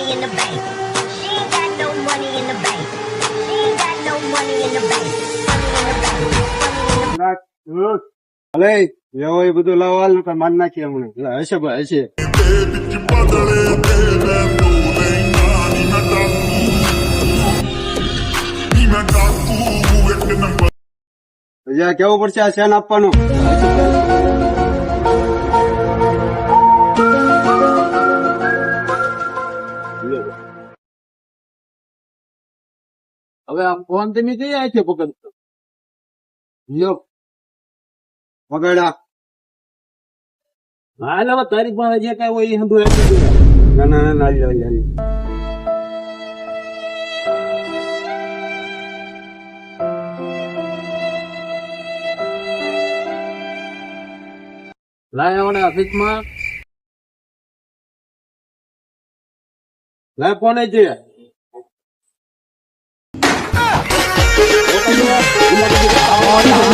money in the bank. She ain't got no money in the bank. She ain't got no money in the bank. અલે એવો એ બધું લાવવાનું તો માન નાખીએ હમણાં હશે ભાઈ હશે જ્યાં કેવું પડશે આ શેન આપવાનું હવે આ ફોન તમે કઈ આ છે પકડ લ્યો પકડા હાલ હવે તારી પાસે જે કઈ હોય એ હંધુ આપી દે. ના ના ના નાલી નાલી નાલી લાય આવડે ઓફિસમાં લાય કોને છે bank.